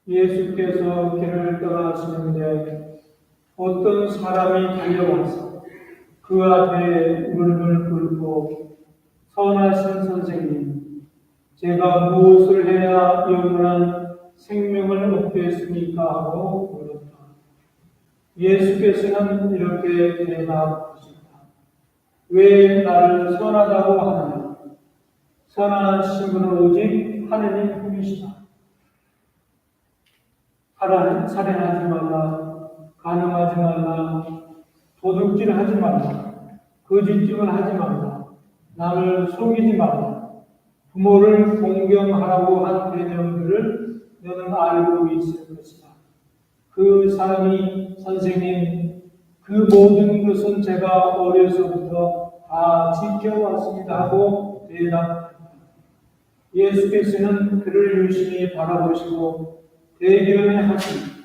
예수께서 길을 떠나시는데 어떤 사람이 달려와서 그 앞에 무릎을 꿇고 선하신 선생님, 제가 무엇을 해야 영원한 생명을 얻겠습니까? 하고 물었다. 예수께서는 이렇게 대답하셨다. 왜 나를 선하다고 하느냐? 선하신 분은 오직 하느님 뿐이시다. 살인하지 말라, 간음하지 말라, 도둑질하지 말라, 거짓증을 하지 말라, 남을 속이지 말라, 부모를 공경하라고 한 계명들을 너는 알고 있을 것이다. 그 사람이 선생님, 그 모든 것은 제가 어려서부터 다 지켜왔습니다 하고 대답했다. 예수께서는 그를 유심히 바라보시고 대견해하시니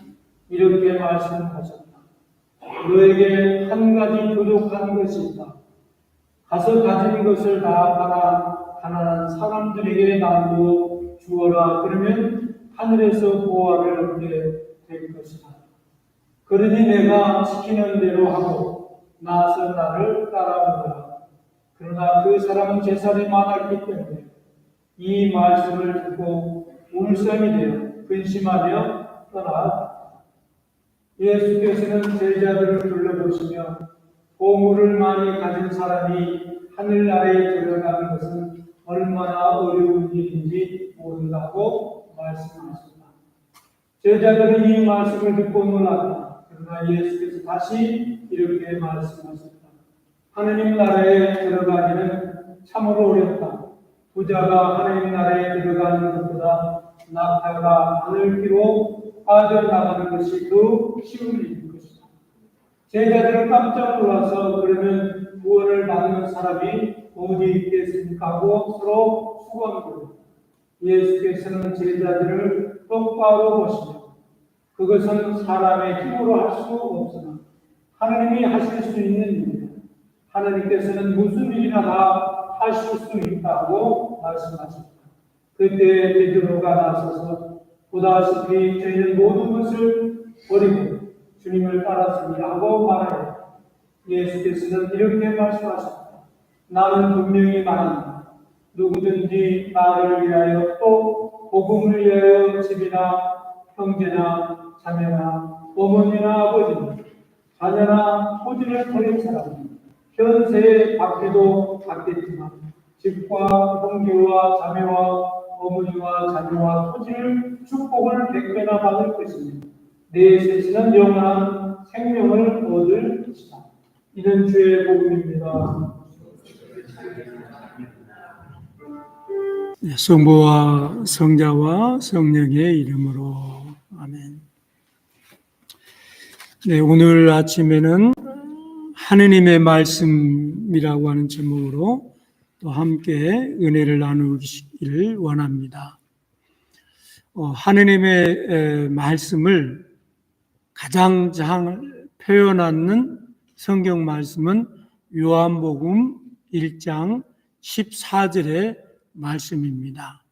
이렇게 말씀하셨다. 너에게 한 가지 부족한 것이 있다. 가서 가진 것을 다 팔아 가난한 사람들에게 나누어 주어라. 그러면 하늘에서 보화를 얻게 될 것이다. 그러니 내가 시키는 대로 하고 나서 나를 따라오라. 그러나 그 사람은 재산이 많았기 때문에 이 말씀을 듣고 울상이 되어 근심하며 떠나갔다. 예수께서는 제자들을 둘러보시며 보물을 많이 가진 사람이 하늘나라에 들어가는 것은 얼마나 어려운 일인지 모른다고 말씀하셨다. 제자들은 이 말씀을 듣고 놀랐다. 그러나 예수께서 다시 이렇게 말씀하셨다. 하느님 나라에 들어가기는 참으로 어렵다. 부자가 하느님 나라에 들어가는 것보다 낙타가 하늘길로 빠져나가는 것이 더 쉬운 일일 것이다. 제자들은 깜짝 놀라서 그러면 구원을 받는 사람이 어디 있겠습니까? 하고 서로 수고합니다. 예수께서는 제자들을 똑바로 보시며 그것은 사람의 힘으로 할 수 없으나 하나님이 하실 수 있는 일입니다. 하나님께서는 무슨 일이나 다 하실 수 있다고 말씀하십니다. 그때 베드로가 나서서 보다시피 저희는 모든 것을 버리고 주님을 따랐습니다 하고 말하여 예수께서는 이렇게 말씀하셨다. 나는 분명히 말합니다. 누구든지 나를 위하여 또 복음을 위하여 집이나 형제나 자매나 어머니나 아버지나 자녀나 토지를 버린 사람은 현세에 받기도 받겠지만 집과 형제와 자매와 어머니와 자녀와 토지를 축복을 100배나 받을 것이며 내 세시는 영원한 생명을 얻을 것이다. 이는 주의 복음입니다. 성부와 성자와 성령의 이름으로 아멘. 네, 오늘 아침에는 하느님의 말씀이라고 하는 제목으로 또 함께 은혜를 나누기를 원합니다. 하느님의 말씀을 가장 잘 표현하는 성경 말씀은 요한복음 1장 14절의 말씀입니다.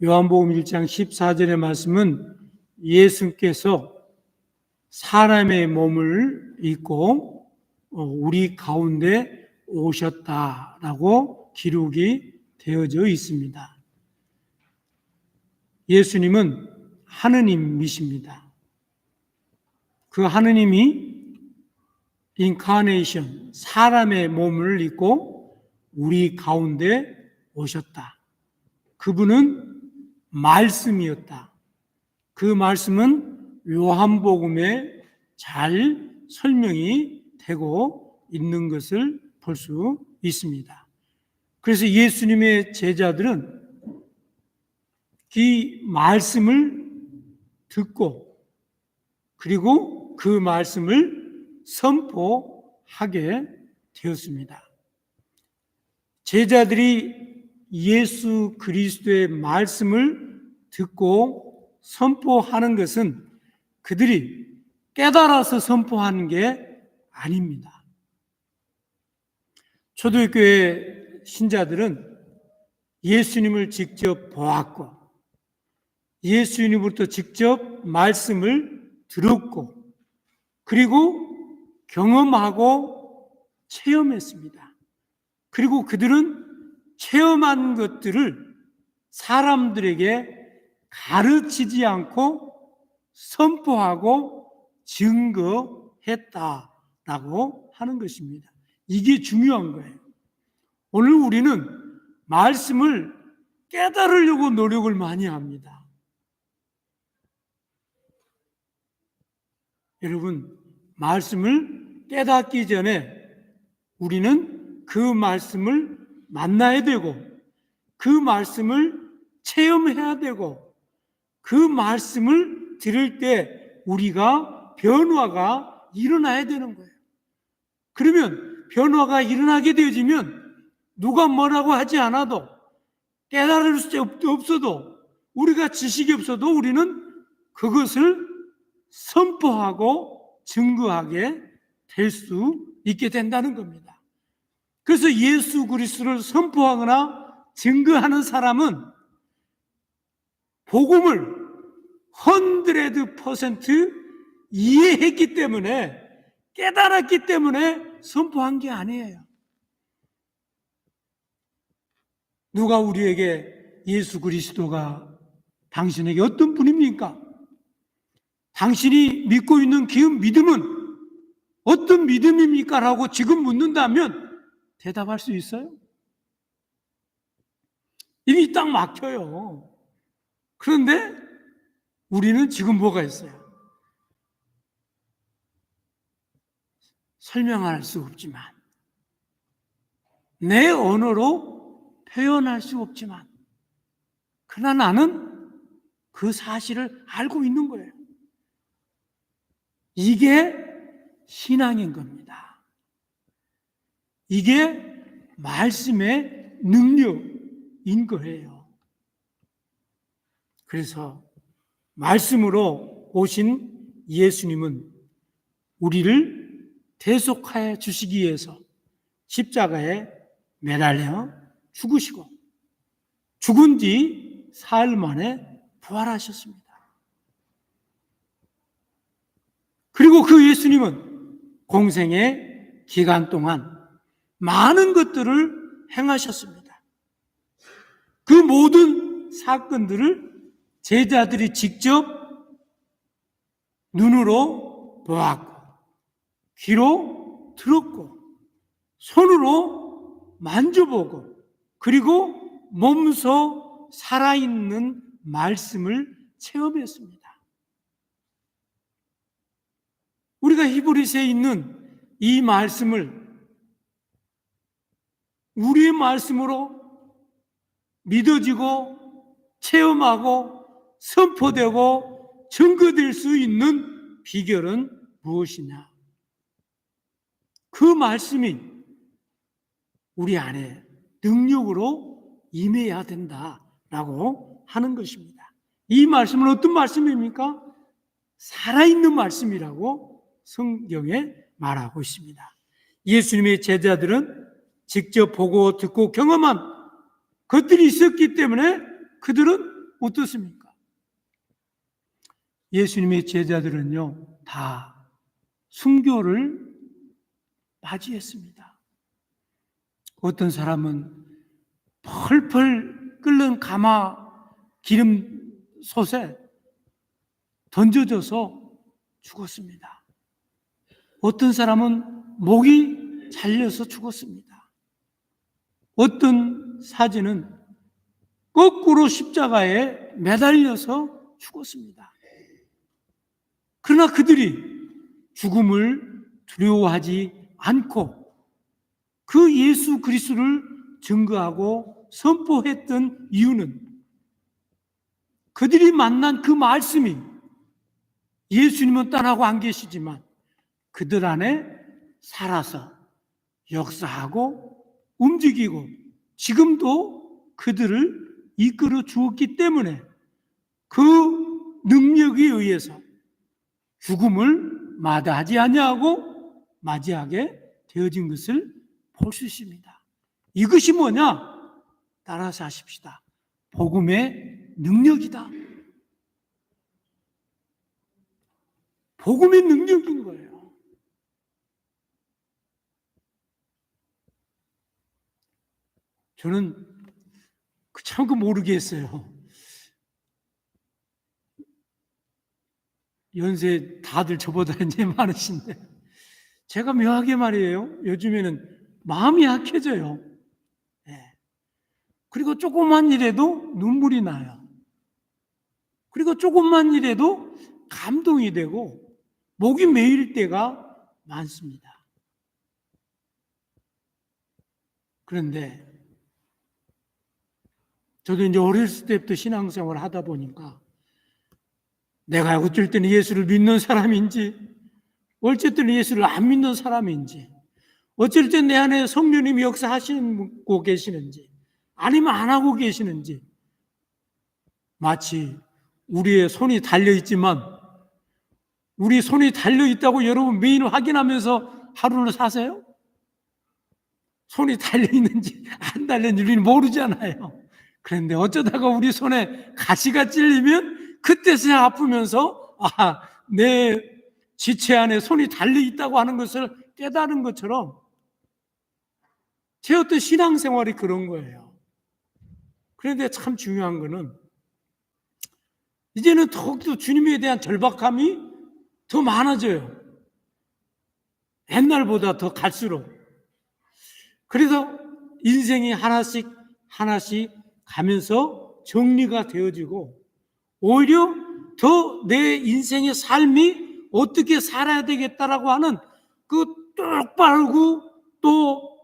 요한복음 1장 14절의 말씀은 예수께서 사람의 몸을 입고 우리 가운데 오셨다라고 기록이 되어져 있습니다. 예수님은 하느님이십니다. 그 하느님이 인카네이션, 사람의 몸을 입고 우리 가운데 오셨다. 그분은 말씀이었다. 그 말씀은 요한복음에 잘 설명이 되고 있는 것을 볼 수 있습니다. 그래서 예수님의 제자들은 이 말씀을 듣고 그리고 그 말씀을 선포하게 되었습니다. 제자들이 예수 그리스도의 말씀을 듣고 선포하는 것은 그들이 깨달아서 선포하는 게 아닙니다. 초대교회 신자들은 예수님을 직접 보았고 예수님으로부터 직접 말씀을 들었고 그리고 경험하고 체험했습니다. 그리고 그들은 체험한 것들을 사람들에게 가르치지 않고 선포하고 증거했다라고 하는 것입니다. 이게 중요한 거예요. 오늘 우리는 말씀을 깨달으려고 노력을 많이 합니다. 여러분, 말씀을 깨닫기 전에 우리는 그 말씀을 만나야 되고 그 말씀을 체험해야 되고 그 말씀을 들을 때 우리가 변화가 일어나야 되는 거예요. 그러면 변화가 일어나게 되어지면 누가 뭐라고 하지 않아도 깨달을 수 없어도 우리가 지식이 없어도 우리는 그것을 선포하고 증거하게 될 수 있게 된다는 겁니다. 그래서 예수 그리스도를 선포하거나 증거하는 사람은 복음을 100% 이해했기 때문에 깨달았기 때문에 선포한 게 아니에요. 누가 우리에게 예수 그리스도가 당신에게 어떤 분입니까? 당신이 믿고 있는 그 믿음은 어떤 믿음입니까? 라고 지금 묻는다면 대답할 수 있어요? 이미 딱 막혀요. 그런데 우리는 지금 뭐가 있어요? 설명할 수 없지만, 내 언어로 표현할 수 없지만, 그러나 나는 그 사실을 알고 있는 거예요. 이게 신앙인 겁니다. 이게 말씀의 능력인 거예요. 그래서 말씀으로 오신 예수님은 우리를 대속하여 주시기 위해서 십자가에 매달려 죽으시고 죽은 뒤 사흘 만에 부활하셨습니다. 그리고 그 예수님은 공생의 기간 동안 많은 것들을 행하셨습니다. 그 모든 사건들을 제자들이 직접 눈으로 보았고 귀로 들었고 손으로 만져보고 그리고 몸소 살아있는 말씀을 체험했습니다. 우리가 히브리서에 있는 이 말씀을 우리의 말씀으로 믿어지고 체험하고 선포되고 증거될 수 있는 비결은 무엇이냐? 그 말씀이 우리 안에 능력으로 임해야 된다라고 하는 것입니다. 이 말씀은 어떤 말씀입니까? 살아있는 말씀이라고 성경에 말하고 있습니다. 예수님의 제자들은 직접 보고 듣고 경험한 것들이 있었기 때문에 그들은 어떻습니까? 예수님의 제자들은요, 다 순교를 맞이했습니다. 어떤 사람은 펄펄 끓는 가마 기름 솥에 던져져서 죽었습니다. 어떤 사람은 목이 잘려서 죽었습니다. 어떤 사진은 거꾸로 십자가에 매달려서 죽었습니다. 그러나 그들이 죽음을 두려워하지 않고 그 예수 그리스도를 증거하고 선포했던 이유는 그들이 만난 그 말씀이 예수님은 떠나고 안 계시지만 그들 안에 살아서 역사하고 움직이고 지금도 그들을 이끌어 주었기 때문에 그 능력에 의해서 죽음을 마다하지 아니하고 맞이하게 되어진 것을 볼 수 있습니다. 이것이 뭐냐? 따라서 하십시다. 복음의 능력이다. 복음의 능력인 거예요. 저는 참 모르겠어요. 연세 다들 저보다 이제 많으신데 제가 묘하게 말이에요. 요즘에는 마음이 약해져요. 네. 그리고 조금만 일해도 눈물이 나요. 그리고 조금만 일해도 감동이 되고 목이 메일 때가 많습니다. 그런데 저도 이제 어렸을 때부터 신앙생활을 하다 보니까 내가 어쩔 때는 예수를 믿는 사람인지 어쩔 때는 예수를 안 믿는 사람인지 어쩔 때 내 안에 성령님이 역사하시고 계시는지 아니면 안 하고 계시는지 마치 우리의 손이 달려있지만 우리 손이 달려있다고 여러분 매일 확인하면서 하루를 사세요? 손이 달려있는지 안 달려있는지 우리는 모르잖아요. 그런데 어쩌다가 우리 손에 가시가 찔리면 그때서야 아프면서 내 지체 안에 손이 달려있다고 하는 것을 깨달은 것처럼 제 어떤 신앙생활이 그런 거예요. 그런데 참 중요한 거는 이제는 더욱더 주님에 대한 절박함이 더 많아져요. 옛날보다 더 갈수록. 그래서 인생이 하나씩 가면서 정리가 되어지고 오히려 더 내 인생의 삶이 어떻게 살아야 되겠다라고 하는 그 똑바르고 또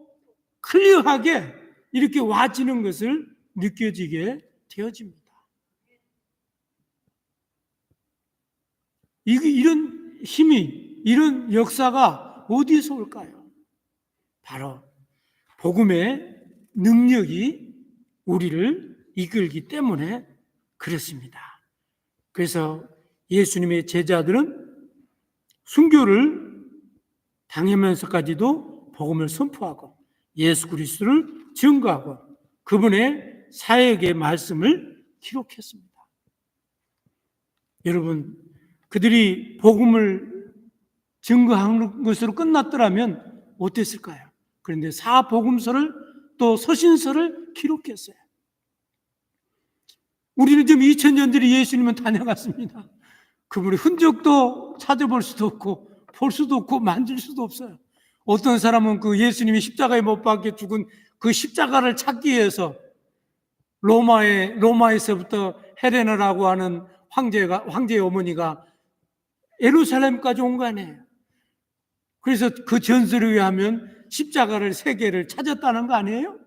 클리어하게 이렇게 와지는 것을 느껴지게 되어집니다. 이런 힘이, 이런 역사가 어디서 올까요? 바로 복음의 능력이 우리를 이끌기 때문에 그렇습니다. 그래서 예수님의 제자들은 순교를 당하면서까지도 복음을 선포하고 예수 그리스도를 증거하고 그분의 사역의 말씀을 기록했습니다. 여러분, 그들이 복음을 증거하는 것으로 끝났더라면 어땠을까요? 그런데 사복음서를 또 서신서를 기록했어요. 우리는 지금 2000년 전에 예수님은 다녀갔습니다. 그분의 흔적도 찾아볼 수도 없고 볼 수도 없고 만질 수도 없어요. 어떤 사람은 그 예수님이 십자가에 못 박혀 죽은 그 십자가를 찾기 위해서 로마에서부터 헬레나라고 하는 황제의 어머니가 예루살렘까지 온 거 아니에요. 그래서 그 전설에 의하면 십자가를 3개를 찾았다는 거 아니에요?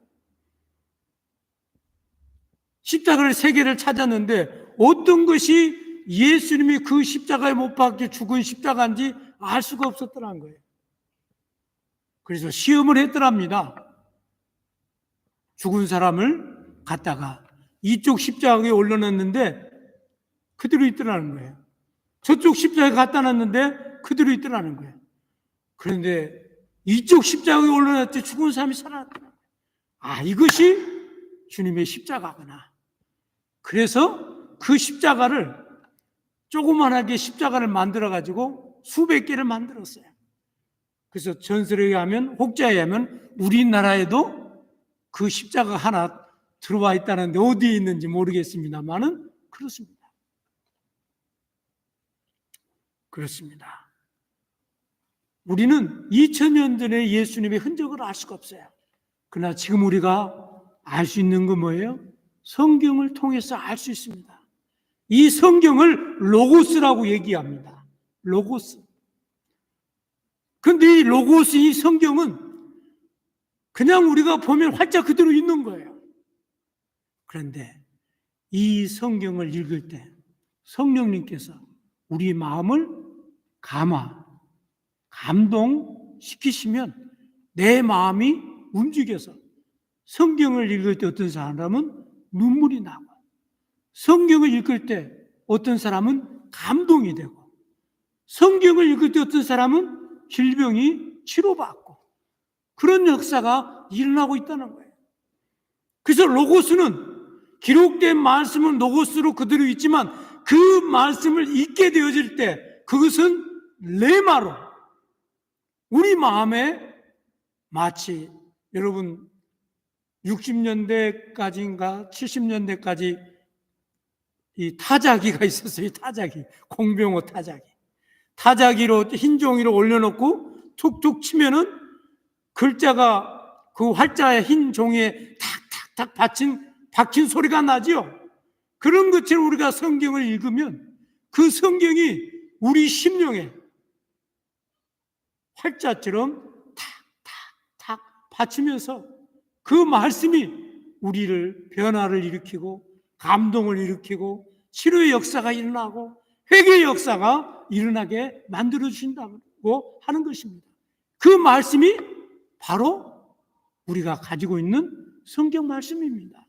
십자가를 3개를 찾았는데 어떤 것이 예수님이 그 십자가에 못 박혀 죽은 십자가인지 알 수가 없었더라는 거예요. 그래서 시험을 했더랍니다. 죽은 사람을 갖다가 이쪽 십자가에 올려놨는데 그대로 있더라는 거예요. 저쪽 십자가에 갖다 놨는데 그대로 있더라는 거예요. 그런데 이쪽 십자가에 올려놨더니 죽은 사람이 살아났더라고요. 이것이 주님의 십자가구나. 그래서 그 십자가를 조그만하게 십자가를 만들어가지고 수백 개를 만들었어요. 그래서 전설에 의하면 혹자에 의하면 우리나라에도 그 십자가 하나 들어와 있다는데 어디에 있는지 모르겠습니다만은 그렇습니다. 그렇습니다. 우리는 2000년 전에 예수님의 흔적을 알 수가 없어요. 그러나 지금 우리가 알 수 있는 건 뭐예요? 성경을 통해서 알 수 있습니다. 이 성경을 로고스라고 얘기합니다. 로고스. 그런데 이 로고스, 이 성경은 그냥 우리가 보면 활짝 그대로 있는 거예요. 그런데 이 성경을 읽을 때 성령님께서 우리 마음을 감동시키시면 내 마음이 움직여서 성경을 읽을 때 어떤 사람은 눈물이 나고 성경을 읽을 때 어떤 사람은 감동이 되고 성경을 읽을 때 어떤 사람은 질병이 치료받고 그런 역사가 일어나고 있다는 거예요. 그래서 로고스는 기록된 말씀은 로고스로 그대로 있지만 그 말씀을 읽게 되어질 때 그것은 레마로 우리 마음에 마치 여러분 60년대까지인가 70년대까지 이 타자기가 있었어요. 타자기, 공병호 타자기. 타자기로 흰 종이를 올려놓고 툭툭 치면은 글자가 그 활자의 흰 종이에 탁탁탁 박힌 소리가 나지요. 그런 것처럼 우리가 성경을 읽으면 그 성경이 우리 심령에 활자처럼 탁탁탁 받치면서 그 말씀이 우리를 변화를 일으키고 감동을 일으키고 치료의 역사가 일어나고 회개의 역사가 일어나게 만들어주신다고 하는 것입니다. 그 말씀이 바로 우리가 가지고 있는 성경 말씀입니다.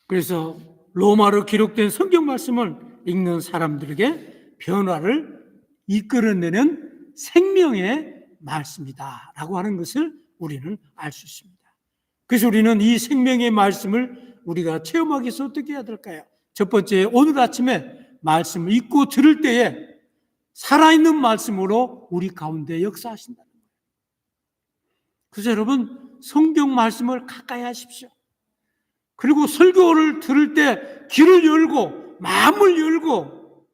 그래서 로마로 기록된 성경 말씀을 읽는 사람들에게 변화를 이끌어내는 생명의 말씀이다라고 하는 것을 우리는 알 수 있습니다. 그래서 우리는 이 생명의 말씀을 우리가 체험하기 위해서 어떻게 해야 될까요? 첫 번째, 오늘 아침에 말씀을 읽고 들을 때에 살아있는 말씀으로 우리 가운데 역사하신다는 거예요. 그래서 여러분, 성경 말씀을 가까이 하십시오. 그리고 설교를 들을 때 귀를 열고 마음을 열고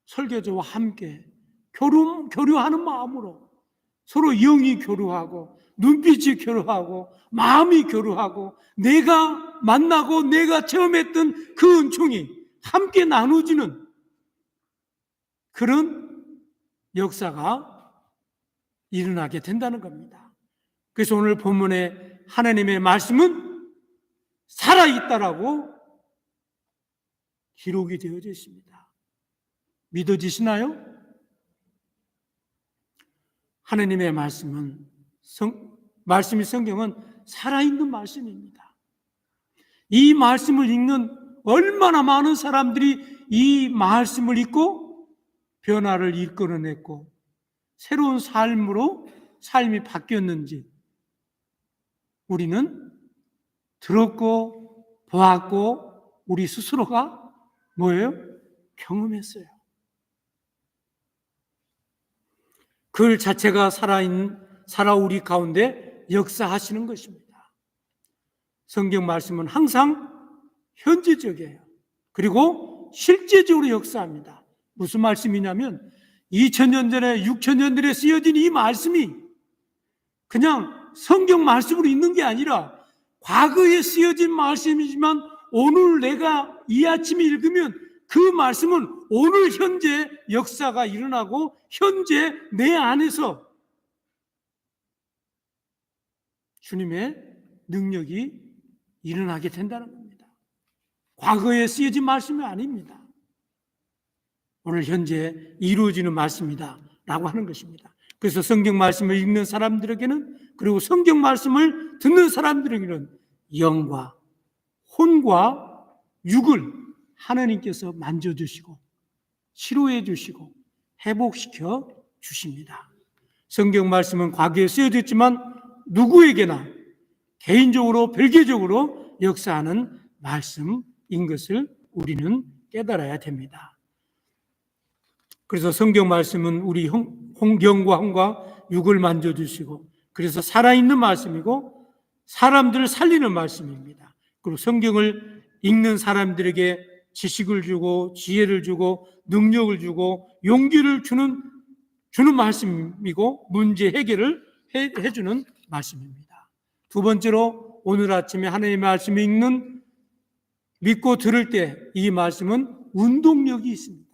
설교자와 함께 교류하는 마음으로 서로 영이 교류하고 눈빛이 교류하고 마음이 교류하고 내가 만나고 내가 체험했던 그 은총이 함께 나누어지는 그런 역사가 일어나게 된다는 겁니다. 그래서 오늘 본문의 하나님의 말씀은 살아있다라고 기록이 되어져 있습니다. 믿어지시나요? 하나님의 말씀은 성경은 살아있는 말씀입니다. 이 말씀을 읽는 얼마나 많은 사람들이 이 말씀을 읽고 변화를 이끌어냈고 새로운 삶으로 삶이 바뀌었는지 우리는 들었고 보았고 우리 스스로가 뭐예요? 경험했어요. 글 자체가 살아 우리 가운데 역사하시는 것입니다. 성경 말씀은 항상 현재적이에요. 그리고 실제적으로 역사합니다. 무슨 말씀이냐면 2000년 전에 6000년 전에 쓰여진 이 말씀이 그냥 성경 말씀으로 있는 게 아니라 과거에 쓰여진 말씀이지만 오늘 내가 이 아침에 읽으면 그 말씀은 오늘 현재 역사가 일어나고 현재 내 안에서 주님의 능력이 일어나게 된다는 겁니다. 과거에 쓰여진 말씀이 아닙니다. 오늘 현재 이루어지는 말씀이다 라고 하는 것입니다. 그래서 성경 말씀을 읽는 사람들에게는 그리고 성경 말씀을 듣는 사람들에게는 영과 혼과 육을 하나님께서 만져주시고 치료해 주시고 회복시켜 주십니다. 성경 말씀은 과거에 쓰여졌지만 누구에게나 개인적으로 별개적으로 역사하는 말씀인 것을 우리는 깨달아야 됩니다. 그래서 성경 말씀은 우리 영과 혼과 육을 만져주시고 그래서 살아있는 말씀이고 사람들을 살리는 말씀입니다. 그리고 성경을 읽는 사람들에게 지식을 주고 지혜를 주고 능력을 주고 용기를 주는 말씀이고 문제 해결을 해주는 말씀입니다. 두 번째로 오늘 아침에 하나님의 말씀을 읽는 믿고 들을 때 이 말씀은 운동력이 있습니다.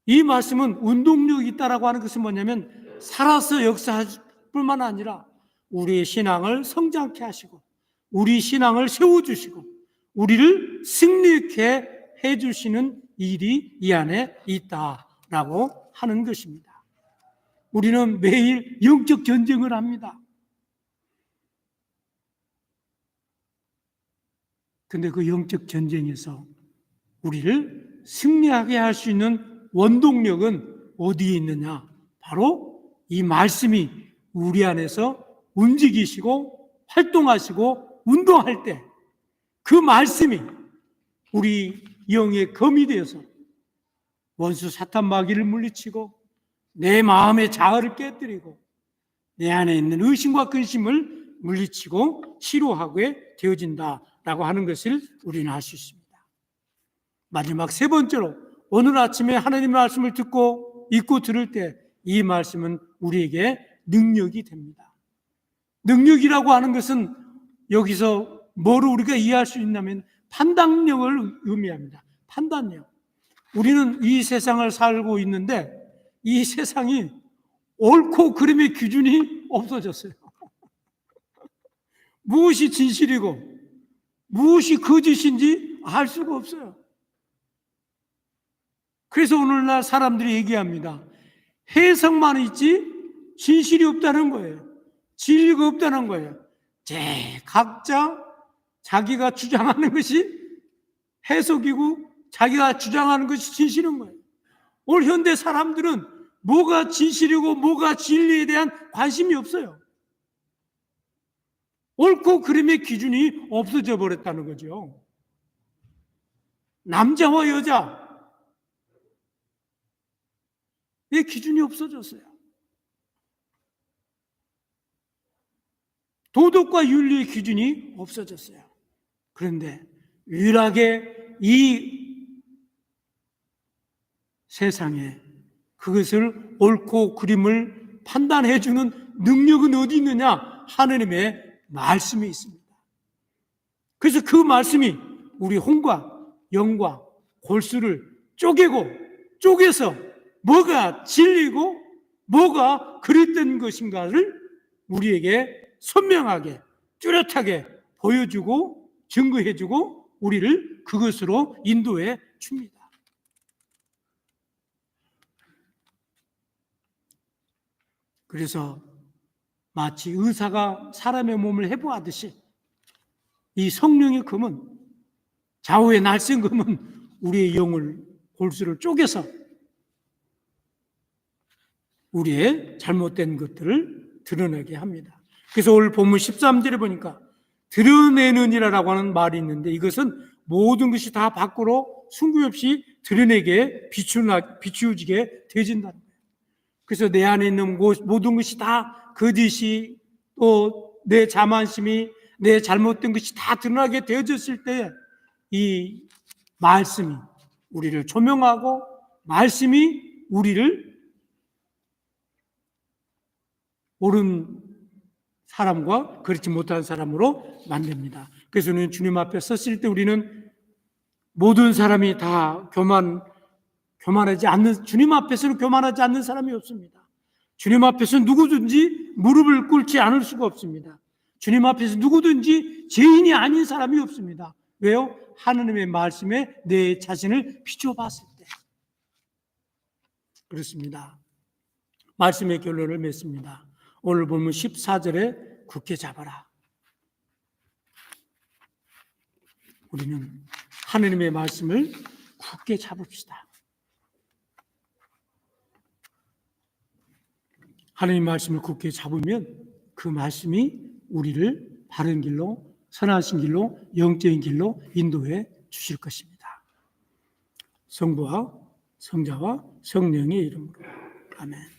이 말씀은 운동력이 있다라고 하는 것은 뭐냐면 살아서 역사할 뿐만 아니라 우리의 신앙을 성장케 하시고 우리 신앙을 세워주시고 우리를 승리케 해주시는 일이 이 안에 있다라고 하는 것입니다. 우리는 매일 영적 전쟁을 합니다. 근데 그 영적 전쟁에서 우리를 승리하게 할 수 있는 원동력은 어디에 있느냐? 바로 이 말씀이 우리 안에서 움직이시고 활동하시고 운동할 때 그 말씀이 우리 영의 검이 되어서 원수 사탄 마귀를 물리치고 내 마음의 자아를 깨뜨리고 내 안에 있는 의심과 근심을 물리치고 치료하게 되어진다라고 하는 것을 우리는 알 수 있습니다. 마지막 세 번째로, 오늘 아침에 하나님의 말씀을 듣고 읽고 들을 때 이 말씀은 우리에게 능력이 됩니다. 능력이라고 하는 것은 여기서 뭐를 우리가 이해할 수 있냐면 판단력을 의미합니다. 판단력. 우리는 이 세상을 살고 있는데 이 세상이 옳고 그름의 기준이 없어졌어요. 무엇이 진실이고 무엇이 거짓인지 알 수가 없어요. 그래서 오늘날 사람들이 얘기합니다. 해석만 있지 진실이 없다는 거예요. 진리가 없다는 거예요. 각자 자기가 주장하는 것이 해석이고 자기가 주장하는 것이 진실인 거예요. 오늘 현대 사람들은 뭐가 진실이고 뭐가 진리에 대한 관심이 없어요. 옳고 그름의 기준이 없어져 버렸다는 거죠. 남자와 여자 의 기준이 없어졌어요. 도덕과 윤리의 기준이 없어졌어요. 그런데 유일하게 이 세상에 그것을 옳고 그름을 판단해주는 능력은 어디 있느냐? 하느님의 말씀이 있습니다. 그래서 그 말씀이 우리 혼과 영과 골수를 쪼개서 뭐가 진리고 뭐가 그랬던 것인가를 우리에게 선명하게 뚜렷하게 보여주고 증거해주고 우리를 그것으로 인도해 줍니다. 그래서 마치 의사가 사람의 몸을 해부하듯이 이 성령의 검은, 좌우의 날쌘 검은 우리의 영을, 골수를 쪼개서 우리의 잘못된 것들을 드러내게 합니다. 그래서 오늘 본문 13절에 보니까 드러내느니라라고 하는 말이 있는데 이것은 모든 것이 다 밖으로 숨김없이 드러내게 비추어지게 되어진다는 거예요. 그래서 내 안에 있는 모든 것이 다 거짓이 또 내 자만심이 내 잘못된 것이 다 드러나게 되어졌을 때 이 말씀이 우리를 조명하고 말씀이 우리를 옳은 사람과 그렇지 못한 사람으로 만듭니다. 그래서 우리는 주님 앞에 섰을 때 우리는 모든 사람이 다 교만하지 않는, 주님 앞에서는 교만하지 않는 사람이 없습니다. 주님 앞에서 누구든지 무릎을 꿇지 않을 수가 없습니다. 주님 앞에서 누구든지 죄인이 아닌 사람이 없습니다. 왜요? 하느님의 말씀에 내 자신을 비추어 봤을 때. 그렇습니다. 말씀의 결론을 맺습니다. 오늘 보면 14절에 굳게 잡아라. 우리는 하느님의 말씀을 굳게 잡읍시다. 하느님 말씀을 굳게 잡으면 그 말씀이 우리를 바른 길로, 선하신 길로, 영적인 길로 인도해 주실 것입니다. 성부와 성자와 성령의 이름으로. 아멘.